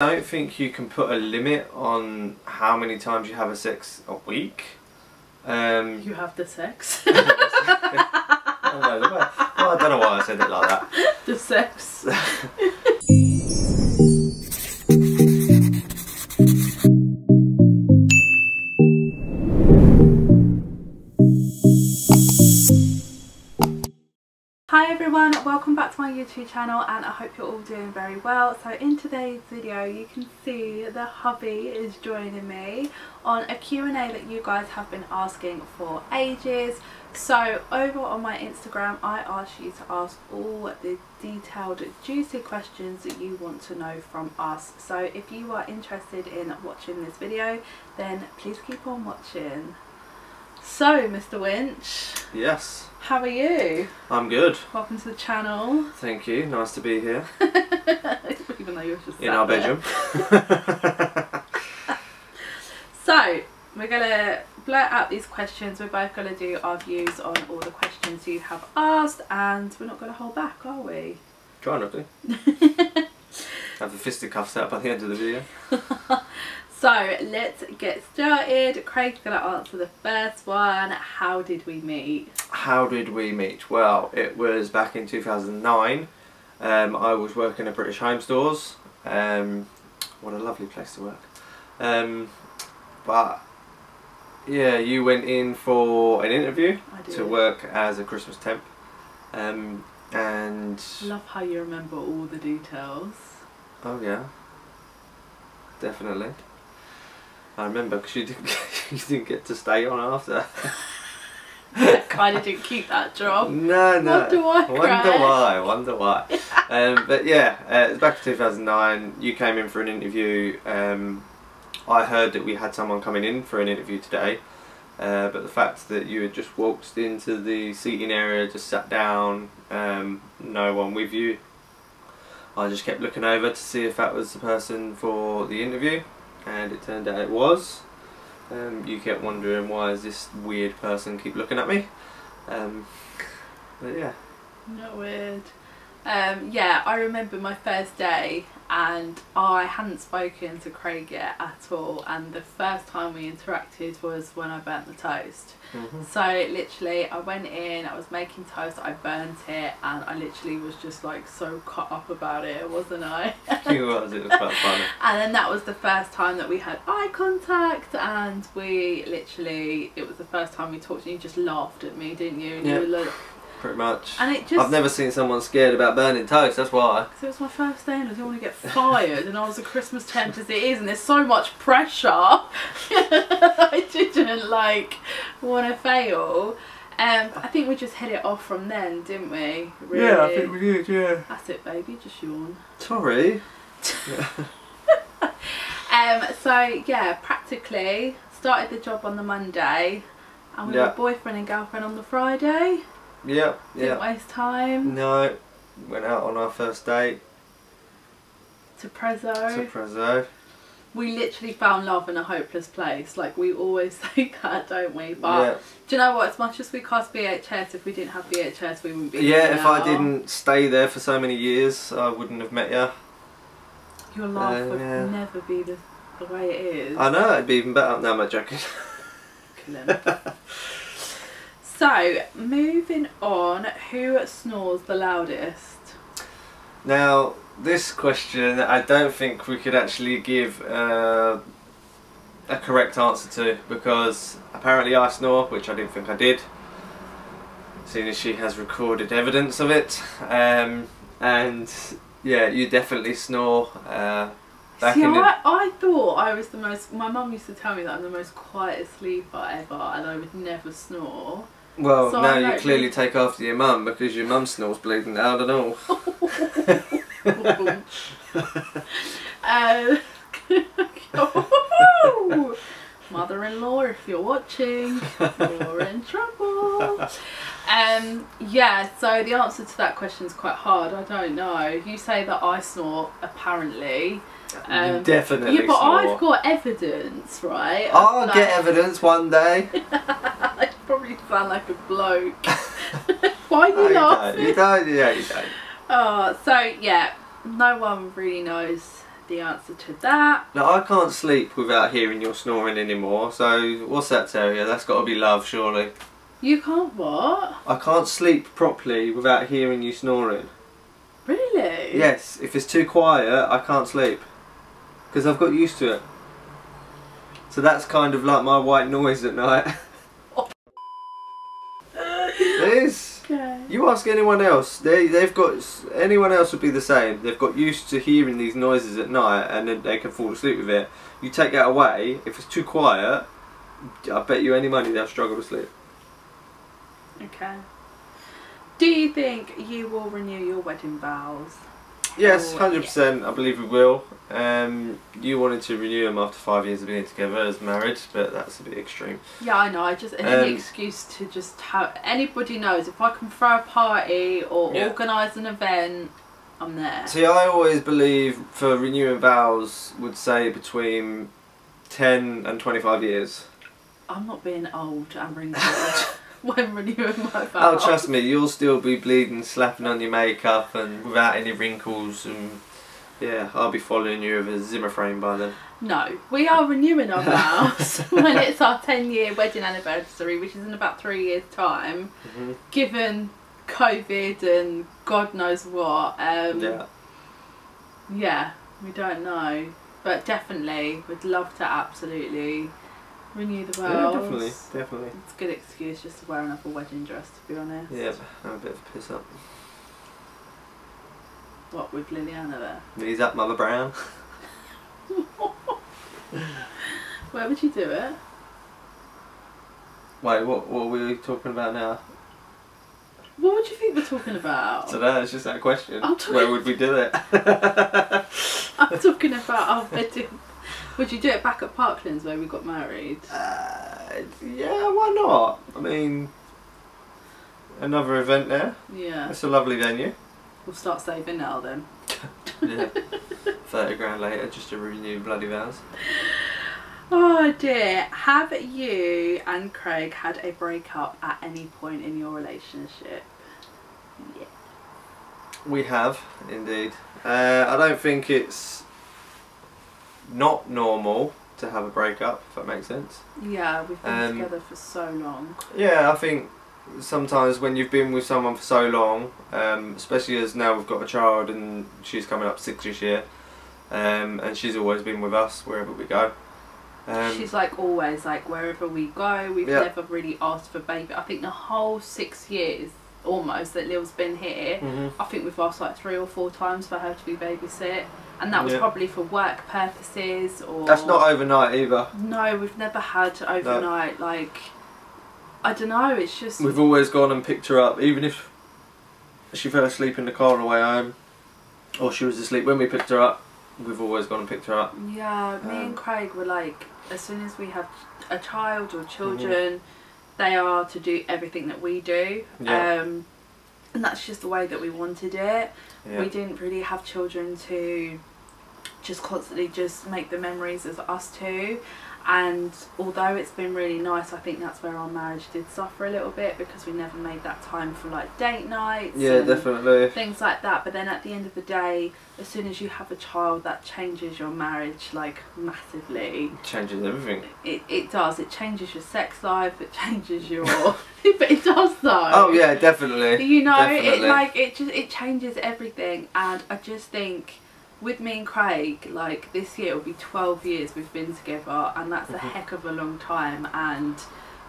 I don't think you can put a limit on how many times you have a sex a week. You have the sex. I don't know why I said it like that. The sex. Hi everyone, welcome back to my YouTube channel, and I hope you're all doing very well. So in today's video you can see the hubby is joining me on a Q&A that you guys have been asking for ages. So over on my Instagram I asked you to ask all the detailed juicy questions that you want to know from us. So if you are interested in watching this video, then please keep on watching. So Mr. Winch. Yes. How are you? I'm good. Welcome to the channel. Thank you. Nice to be here. Even though you're just in our bedroom. So we're gonna blurt out these questions. We're both gonna do our views on all the questions you have asked, and we're not gonna hold back, are we? Try not to. Have the fisticuffs set up at the end of the video. So let's get started. Craig's going to answer the first one. How did we meet? How did we meet? Well, it was back in 2009. I was working at British Home Stores. What a lovely place to work. But yeah, you went in for an interview to work as a Christmas temp. And I love how you remember all the details. Oh yeah, definitely. I remember because you didn't get to stay on after. I kind of didn't keep that job. No. Wonder why. Wonder why. But yeah, it was back in 2009. You came in for an interview. I heard that we had someone coming in for an interview today. But the fact that you had just walked into the seating area, just sat down, no one with you, I just kept looking over to see if that was the person for the interview. And it turned out it was. You kept wondering, why is this weird person keep looking at me? But yeah. Not weird. Yeah, I remember my first day and I hadn't spoken to Craig yet at all, and the first time we interacted was when I burnt the toast. So literally I went in, I was making toast, I burnt it, and I literally was just like so cut up about it, wasn't I? It was quite funny. And then that was the first time that we had eye contact, and we literally, it was the first time we talked, and you just laughed at me, didn't you? And yeah. you were like, pretty much. And it just, I've never seen someone scared about burning toast, that's why. So it was my first day and I didn't want to get fired, and I was a Christmas temp as it is, and there's so much pressure. I didn't like want to fail. I think we just hit it off from then, didn't we? Really? Yeah, I think we did, yeah. That's it, baby, just yawn. Sorry. So yeah, practically started the job on the Monday, and we were boyfriend and girlfriend on the Friday. Yeah. Didn't waste time. No. Went out on our first date. To Prezzo. We literally found love in a hopeless place. Like, we always say that, don't we? But do you know what? As much as we cast VHS, if we didn't have VHS, we wouldn't be here if now. I didn't stay there for so many years, I wouldn't have met you. Your life would never be the way it is. I know, it'd be even better. No, I'm not joking. So, moving on, who snores the loudest? Now, this question I don't think we could actually give a correct answer to, because apparently I snore, which I didn't think I did, seeing as she has recorded evidence of it. And yeah, you definitely snore. See, I thought I was the most, my mum used to tell me that I'm the most quietest sleeper ever, and I would never snore. Well, so now you clearly take after your mum, because your mum snores bleeding loud and all. Mother-in-law, if you're watching, you're in trouble. Yeah, so the answer to that question is quite hard. I don't know. You say that I snore, apparently. You definitely yeah, but snore. I've got evidence, right? I'll get evidence one day. I probably sound like a bloke. Why are you laughing? You don't. Oh, so yeah, no one really knows the answer to that. Now, I can't sleep without hearing your snoring anymore, so what's that, Terrier? That's got to be love, surely. You can't what? I can't sleep properly without hearing you snoring. Really? Yes, if it's too quiet, I can't sleep. Because I've got used to it. So that's kind of like my white noise at night. It is. Okay. You ask anyone else, they've got, anyone else would be the same. They've got used to hearing these noises at night and then they can fall asleep with it. You take that away, if it's too quiet, I bet you any money they'll struggle to sleep. Okay. Do you think you will renew your wedding vows? Yes, Or- 100%. I believe we will. You wanted to renew them after 5 years of being together as married, but that's a bit extreme. Yeah, I know. I just any excuse to just have anybody knows if I can throw a party or organise an event, I'm there. See, I always believe for renewing vows would say between 10 and 25 years. I'm not being old and wrinkled when renewing my vows. Oh, trust me, you'll still be bleeding, slapping on your makeup and without any wrinkles, and yeah, I'll be following you with a Zimmer frame by then. No, we are renewing our vows when it's our 10-year wedding anniversary, which is in about 3 years' time. Given COVID and God knows what. Yeah, we don't know, but definitely would love to absolutely renew the vows. Yeah, definitely. It's a good excuse just to wear another wedding dress, to be honest. Yeah, I'm a bit of a piss up. What, with Liliana there? Knees up, Mother Brown. Where would you do it? Wait, what are we talking about now? What would you think we're talking about? So that's just that question. I'm talking- Where would we do it? I'm talking about our wedding. Would you do it back at Parklands where we got married? Yeah, why not? I mean, another event there. Yeah. It's a lovely venue. We'll start saving now then. Yeah. 30 grand later just to renew bloody vows. Oh dear. Have you and Craig had a breakup at any point in your relationship? Yeah. We have, indeed. I don't think it's not normal to have a breakup, if that makes sense. Yeah, we've been together for so long. Yeah, I think sometimes when you've been with someone for so long, especially as now we've got a child and she's coming up 6 this year, and she's always been with us wherever we go. She's like always, like wherever we go, we've never really asked for baby. I think the whole 6 years almost that Lil's been here, I think we've asked like 3 or 4 times for her to be babysit, and that was probably for work purposes or... That's not overnight either. No, we've never had overnight, like, I don't know, it's just... We've always gone and picked her up, even if she fell asleep in the car on the way home, or she was asleep when we picked her up, we've always gone and picked her up. Yeah, me and Craig were like, as soon as we have a child or children, they are to do everything that we do. And that's just the way that we wanted it. We didn't really have children to just constantly just make the memories as us two. And although it's been really nice, I think that's where our marriage did suffer a little bit, because we never made that time for like date nights. Yeah, definitely. Things like that. But then at the end of the day, as soon as you have a child, that changes your marriage like massively. It changes everything. It does. It changes your sex life. It changes your... But it does though. Oh yeah, definitely. You know, definitely. it changes everything. And I just think, with me and Craig, like this year will be 12 years we've been together, and that's a heck of a long time, and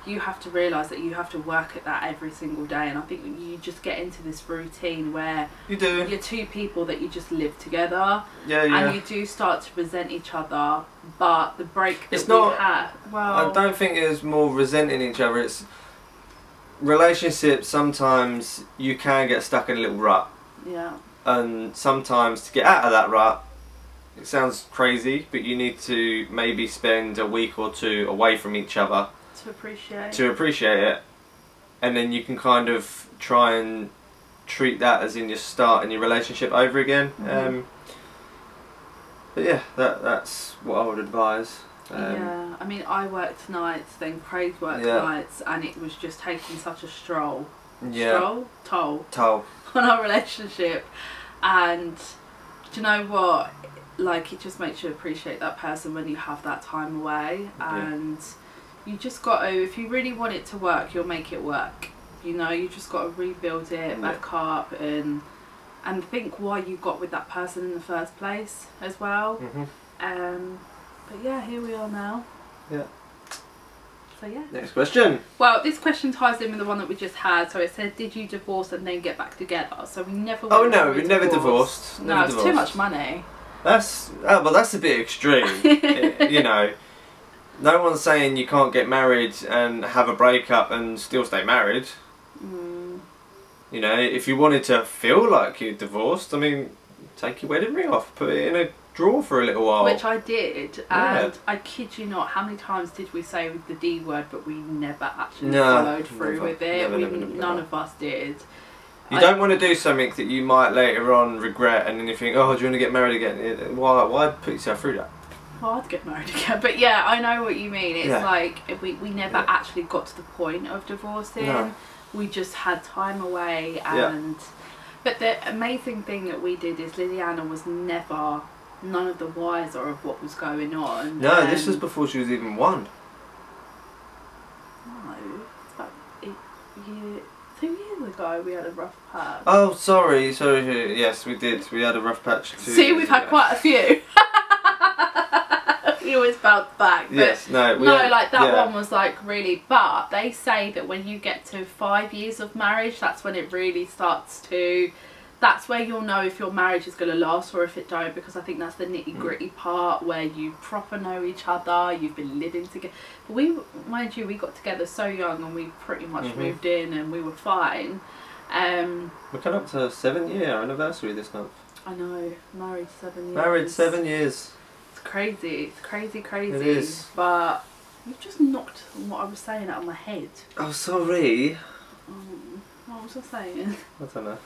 you have to realise that you have to work at that every single day. And I think you just get into this routine where you're two people that you just live together, and you do start to resent each other. But the break that we had, well, I don't think it's more resenting each other, it's relationships. Sometimes you can get stuck in a little rut. Yeah. And sometimes to get out of that rut, it sounds crazy, but you need to maybe spend a week or 2 away from each other to appreciate it, and then you can kind of try and treat that as in your starting your relationship over again. But yeah, that's what I would advise. Yeah, I mean, I worked nights, then Craig worked nights, and it was just taking such a toll on our relationship. And do you know what? like, it just makes you appreciate that person when you have that time away. And you just got to, if you really want it to work, you'll make it work. You know, you just got to rebuild it back up and think why you got with that person in the first place as well. But yeah, here we are now. Yeah. So yeah. Next question. Well, this question ties in with the one that we just had. So it said, did you divorce and then get back together? So we never. Oh no, we never divorced. No, it's too much money. That's well, that's a bit extreme. You know, no one's saying you can't get married and have a breakup and still stay married. You know, if you wanted to feel like you're divorced, I mean, take your wedding ring off, put it in a drawer for a little while. Which I did, and I kid you not, how many times did we say the D word, but we never actually followed through with it. None of us did. You don't want to do something that you might later on regret, and then you think, oh, do you want to get married again? Why put yourself through that? Well, I'd get married again, but yeah, I know what you mean. It's like we never actually got to the point of divorcing. No. We just had time away, and but the amazing thing that we did is Liliana was never none of the wiser of what was going on. No, this was before she was even 1. No, it's about 2 years ago we had a rough patch. Oh, sorry. Yes, we did. We had a rough patch too. See, we've had quite a few. We always bounce back. Yes, like that one was like really. But they say that when you get to 5 years of marriage, that's when it really starts to. That's where you'll know if your marriage is going to last or if it don't, because I think that's the nitty gritty part where you proper know each other, you've been living together. But mind you, we got together so young and we pretty much moved in and we were fine. We're coming up to a 7-year anniversary this month. I know, married 7 years. Married 7 years. It's crazy, it's crazy. It is. But you've just knocked what I was saying out of my head. Oh, sorry. What was I saying? I don't know.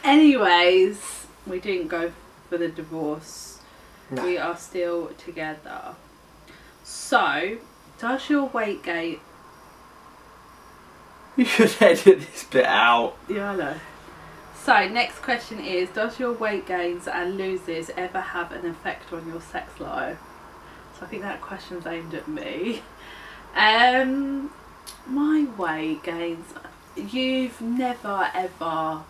Anyways, we didn't go for the divorce. No. We are still together. So, does your weight gain... You should edit this bit out. Yeah, I know. So, next question is, does your weight gains and loses ever have an effect on your sex life? So I think that question's aimed at me. My weight gains... You've never ever,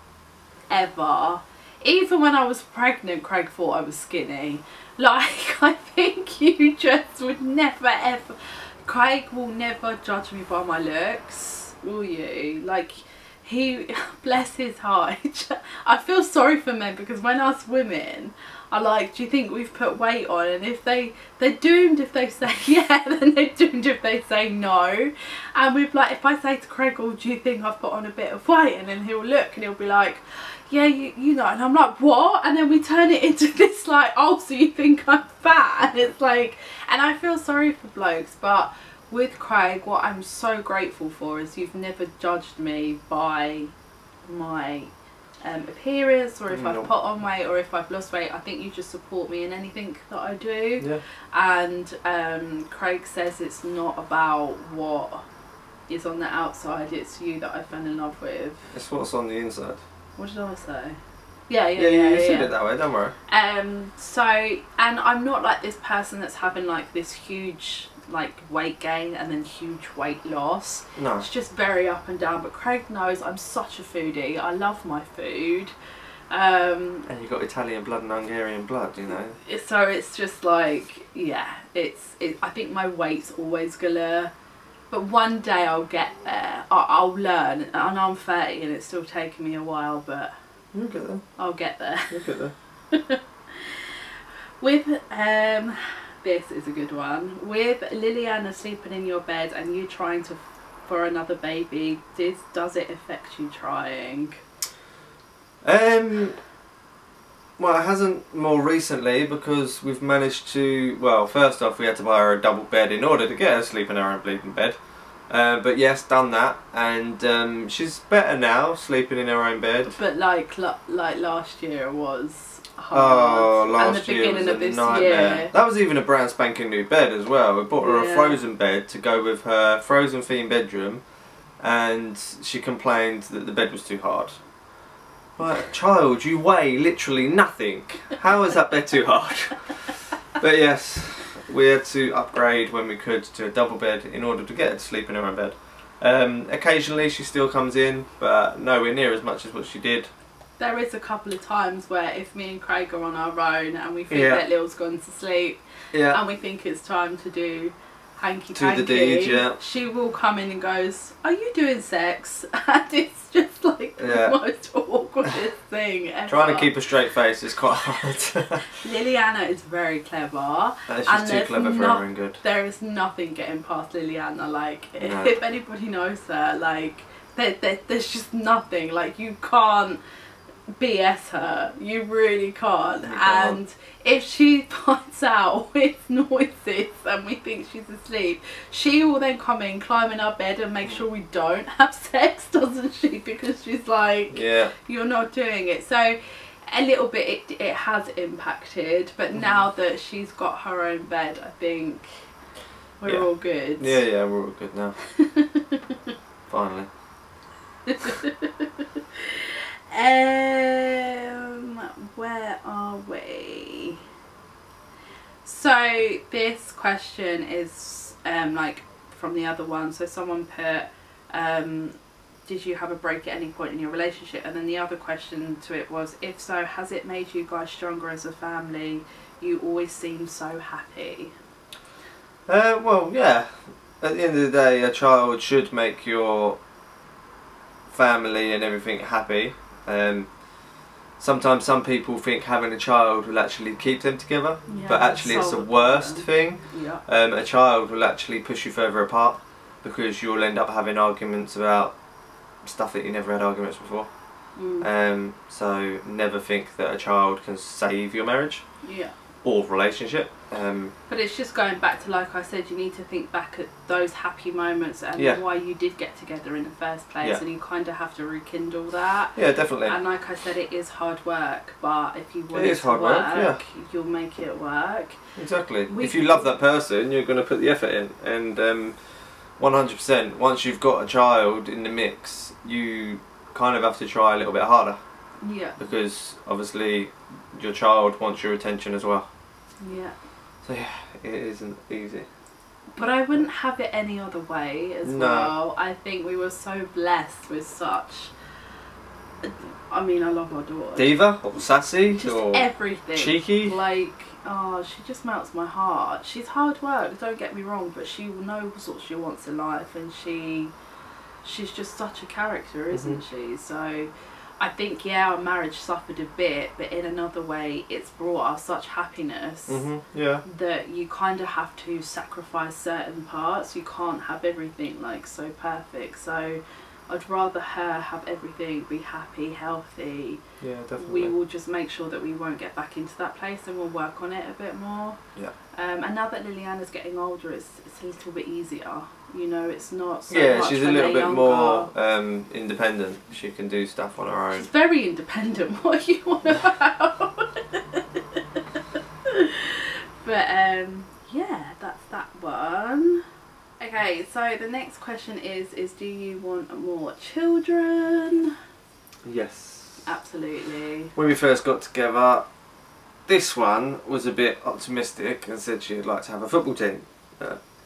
even when I was pregnant, Craig thought I was skinny. Like, I think you just would never ever, Craig will never judge me by my looks, will you? Like, he, bless his heart, I feel sorry for men, because when us women are like, do you think we've put weight on? And if they're doomed if they say yeah, then they're doomed if they say no. And we've like, if I say to Craig, oh, do you think I've put on a bit of weight? And then he'll look and he'll be like, yeah, you know. And I'm like, what? And then we turn it into this like, oh, so you think I'm fat? And it's like, and I feel sorry for blokes, but with Craig, what I'm so grateful for is you've never judged me by my appearance, or if I've put on weight or if I've lost weight. I think you just support me in anything that I do. Yeah. And Craig says it's not about what is on the outside, it's you that I fell in love with. It's what's on the inside. What did I say? Yeah, you said it that way, don't worry. So, and I'm not like this person that's having like this huge like weight gain and then huge weight loss. No. It's just very up and down. But Craig knows I'm such a foodie. I love my food. And you've got Italian blood and Hungarian blood, you know. So it's just like, yeah, I think my weight's always gonna, but one day I'll get there. I'll learn. I know I'm 30 and it's still taking me a while, but you'll get there. I'll get there. You'll get there. With this is a good one. With Liliana sleeping in your bed and you trying for another baby, does it affect you trying? Well, it hasn't more recently, because we've managed to, well, first off we had to buy her a double bed in order to get her to sleep in her own bleeding bed. But yes, done that, and she's better now, sleeping in her own bed. But like last year was hard. Oh, last and the year beginning was of this nightmare. Year. That was even a brand spanking new bed as well. We bought her a frozen bed to go with her frozen theme bedroom, and she complained that the bed was too hard. Like, child, you weigh literally nothing. How is that bed too hard? But yes, we had to upgrade when we could to a double bed in order to get her to sleep in her own bed. Occasionally she still comes in, but nowhere near as much as what she did. There is a couple of times where if me and Craig are on our own and we think that Lil's gone to sleep and we think it's time to do hanky panky, the deed, yeah. She will come in and goes, "Are you doing sex?" And it's just like the most awkwardest thing ever. Trying to keep a straight face is quite hard. Liliana is very clever. She's too clever for her own good. There is nothing getting past Liliana. Like, if anybody knows her, like, there's just nothing. Like, you can't BS her, you really can't. And if she finds out with noises and we think she's asleep, she will then come in, climb in our bed and make sure we don't have sex, doesn't she? Because she's like, you're not doing it. So a little bit it has impacted, but now that she's got her own bed, I think we're all good. Yeah, we're all good now. Finally. Where are we? So this question is like from the other one. So someone put, did you have a break at any point in your relationship? And then the other question to it was, if so, has it made you guys stronger as a family? You always seem so happy. Well, yeah. At the end of the day, a child should make your family and everything happy. Sometimes some people think having a child will actually keep them together, but actually it's the worst thing. A child will actually push you further apart because you'll end up having arguments about stuff that you never had arguments before. So never think that a child can save your marriage or relationship. But it's just going back to, like I said, you need to think back at those happy moments and why you did get together in the first place, and you kind of have to rekindle that. Yeah, definitely. And like I said, it is hard work, but if you want it to work, you'll make it work. Exactly. If you love that person, you're going to put the effort in, and 100%, once you've got a child in the mix, you kind of have to try a little bit harder. Yeah. Because obviously your child wants your attention as well. Yeah. So yeah, it isn't easy. But I wouldn't have it any other way as well. I think we were so blessed with such... I mean, I love our daughter. Diva? Or sassy? Just or everything. Cheeky? Like, oh, she just melts my heart. She's hard work, don't get me wrong, but she knows what she wants in life, and she's just such a character, isn't she? So I think, yeah, our marriage suffered a bit, but in another way, it's brought us such happiness that you kind of have to sacrifice certain parts. You can't have everything like so perfect. So I'd rather her have everything, be happy, healthy. Yeah, definitely. We will just make sure that we won't get back into that place, and we'll work on it a bit more. Yeah. And now that Liliana's getting older, it's a little bit easier. You know, it's not so much she's a little bit more independent. She can do stuff on her own. She's very independent. What are you on about? But yeah, that's that one. Okay, so the next question is do you want more children? Yes. Absolutely. When we first got together, this one was a bit optimistic and said she'd like to have a football team.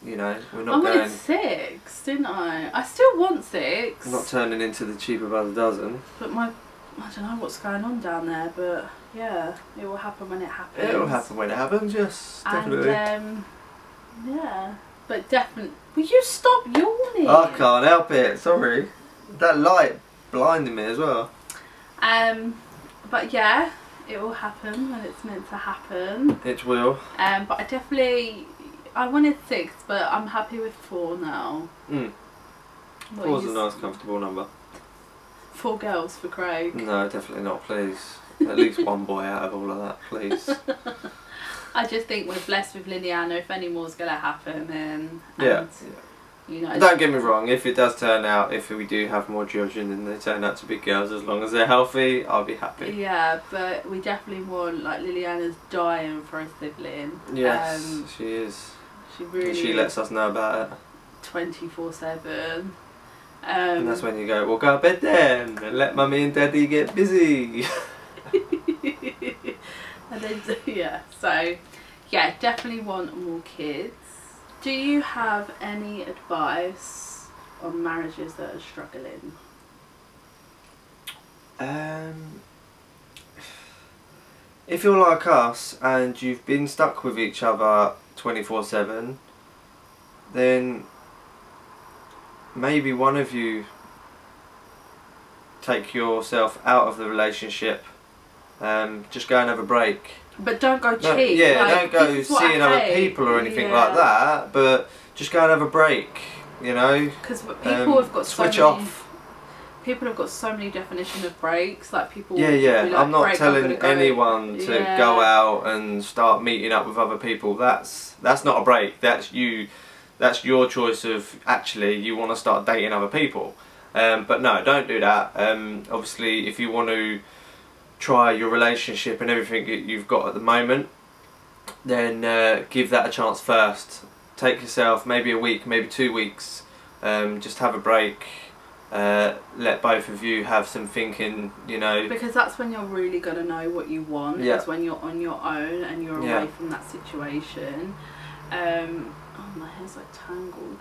You know, we're not going... I wanted 6, didn't I? I still want 6. Not turning into the cheaper by the dozen. But I don't know what's going on down there, but yeah, it will happen when it happens. It will happen when it happens, yes, definitely. And yeah, but definitely... Will you stop yawning? I can't help it, sorry. That light blinded me as well. But yeah, it will happen when it's meant to happen. It will. But I wanted 6, but I'm happy with 4 now. 4's a nice comfortable number. 4 girls for Craig. No, definitely not, please. At least one boy out of all of that, please. I just think we're blessed with Liliana. If any more's going to happen, then... You know, don't get me wrong, if it does turn out, if we do have more children and they turn out to be girls, as long as they're healthy, I'll be happy. Yeah, but we definitely want, like, Liliana's dying for a sibling. Yes, she is. She really She lets us know about it. 24/7. And that's when you go, well, go to bed then and let mummy and daddy get busy. And then, yeah, so yeah, definitely want more kids. Do you have any advice on marriages that are struggling? If you're like us and you've been stuck with each other 24/7, then maybe one of you take yourself out of the relationship, just go and have a break. But don't go cheap. Yeah, like, don't go seeing other people or anything like that, but just go and have a break, you know. Because people have got switch off. People have got so many definitions of breaks. Like people. Yeah, yeah. Like, I'm not break, telling anyone to go out and start meeting up with other people. That's not a break. That's you. That's your choice of actually you want to start dating other people. But no, don't do that. Obviously, if you want to try your relationship and everything that you've got at the moment, then give that a chance first. Take yourself maybe a week, maybe 2 weeks. Just have a break. Let both of you have some thinking, you know. Because that's when you're really going to know what you want. Yeah. Is when you're on your own and you're away from that situation. Oh, my hair's like tangled.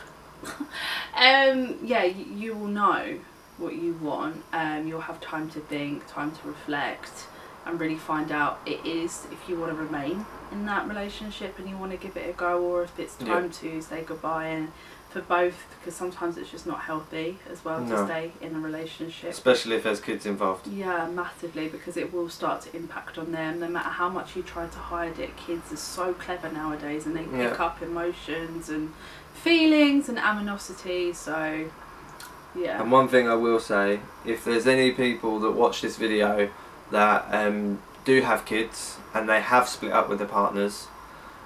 Yeah, you will know what you want. You'll have time to think, time to reflect, and really find out it is if you want to remain in that relationship and you want to give it a go, or if it's time to say goodbye. And for both, because sometimes it's just not healthy as well to stay in a relationship, especially if there's kids involved. Yeah, massively, because it will start to impact on them. No matter how much you try to hide it, kids are so clever nowadays and they pick up emotions and feelings and animosity. So yeah. And one thing I will say, if there's any people that watch this video that do have kids and they have split up with their partners,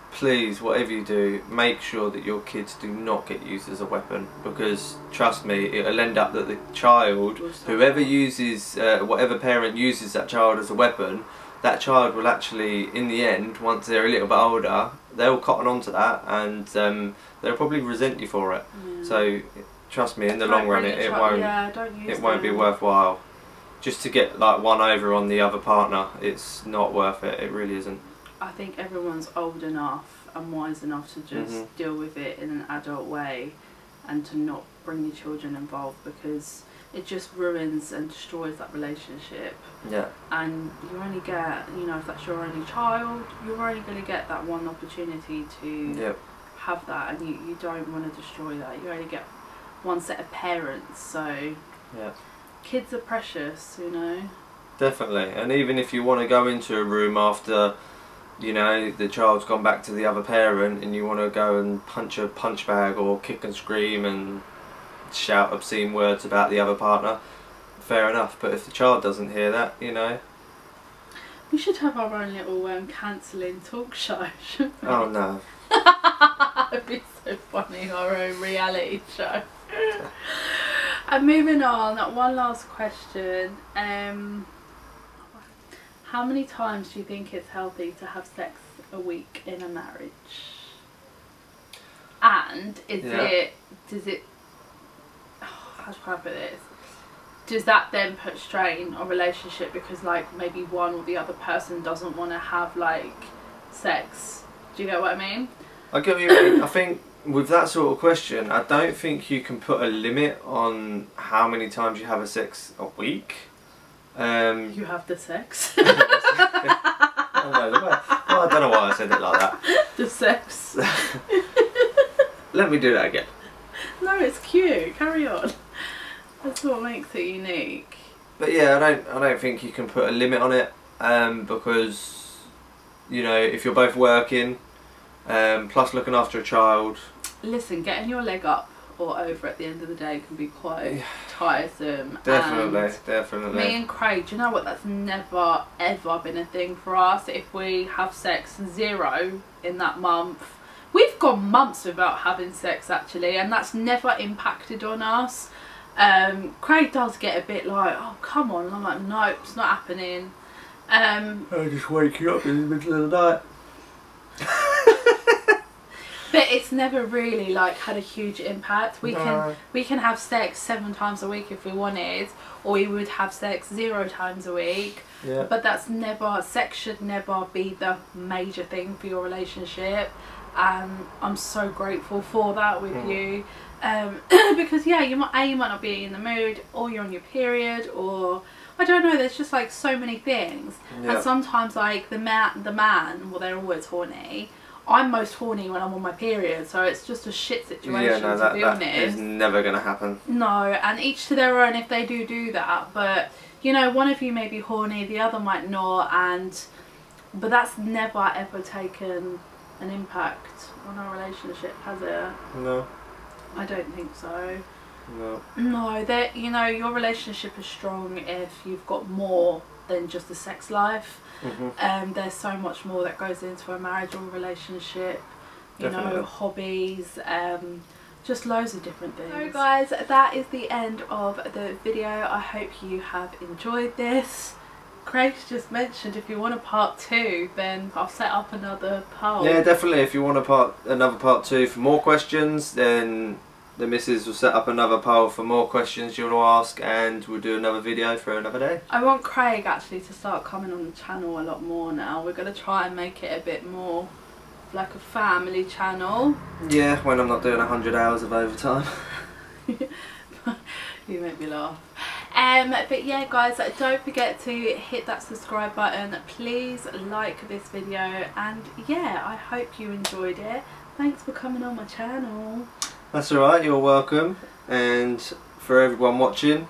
please, whatever you do, make sure that your kids do not get used as a weapon, because trust me, it'll end up that the child, whoever uses, whatever parent uses that child as a weapon, that child will actually, in the end, once they're a little bit older, they'll cotton on to that, and they'll probably resent you for it. So trust me, in the long run, it won't be worthwhile. Just to get like one over on the other partner, it's not worth it. It really isn't. I think everyone's old enough and wise enough to just deal with it in an adult way and to not bring your children involved, because it just ruins and destroys that relationship. Yeah. And you only get, you know, if that's your only child, you're only going to get that one opportunity to have that, and you don't want to destroy that. You only get one set of parents, so kids are precious, you know. Definitely. And even if you want to go into a room after, you know, the child's gone back to the other parent and you want to go and punch a punch bag or kick and scream and shout obscene words about the other partner, fair enough. But if the child doesn't hear that, you know. We should have our own little cancelling talk show, shouldn't we? Oh no. It'd be so funny, our own reality show. And moving on, one last question. How many times do you think it's healthy to have sex a week in a marriage? And how do I put this? Does that then put strain on relationship because like maybe one or the other person doesn't want to have like sex? Do you get what I mean? I get what you mean. I think with that sort of question, I don't think you can put a limit on how many times you have a sex a week. You have the sex. Well, I don't know why I said it like that. The sex. Let me do that again. No, it's cute. Carry on. That's what makes it unique. But yeah, I don't think you can put a limit on it, because you know, if you're both working, plus looking after a child. Listen, getting your leg up or over at the end of the day can be quite tiresome. Definitely. Me and Craig, do you know what? That's never ever been a thing for us. If we have sex 0 in that month, we've gone months without having sex actually, and that's never impacted on us. Craig does get a bit like, oh come on, and I'm like, nope, it's not happening. I just wake you up in the middle of the night. But it's never really like had a huge impact. We can have sex 7 times a week if we wanted, or we would have sex 0 times a week. Yeah. But that's never, sex should never be the major thing for your relationship, and I'm so grateful for that with you. Because yeah, you might not be in the mood, or you're on your period, or I don't know, there's just like so many things. And sometimes like the man, well, they're always horny. I'm most horny when I'm on my period, so it's just a shit situation, to be honest. That is never going to happen. No, and each to their own if they do that, but you know, one of you may be horny, the other might not, but that's never ever taken an impact on our relationship, has it? No. I don't think so. No. No, that, you know, your relationship is strong if you've got more than just a sex life. There's so much more that goes into a marriage or relationship. You know, hobbies, just loads of different things. So guys, that is the end of the video. I hope you have enjoyed this. Craig's just mentioned if you want a part 2, then I'll set up another poll. Yeah, definitely. If you want another part 2 for more questions, then the missus will set up another poll for more questions you want to ask, and we'll do another video for another day. I want Craig actually to start coming on the channel a lot more now. We're going to try and make it a bit more like a family channel. Yeah, when I'm not doing 100 hours of overtime. You make me laugh. But yeah guys, don't forget to hit that subscribe button. Please like this video, and yeah, I hope you enjoyed it. Thanks for coming on my channel. That's alright, you're welcome. And for everyone watching,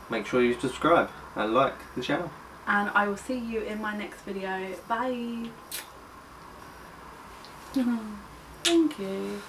make sure you subscribe and like the channel. And I will see you in my next video. Bye. Thank you.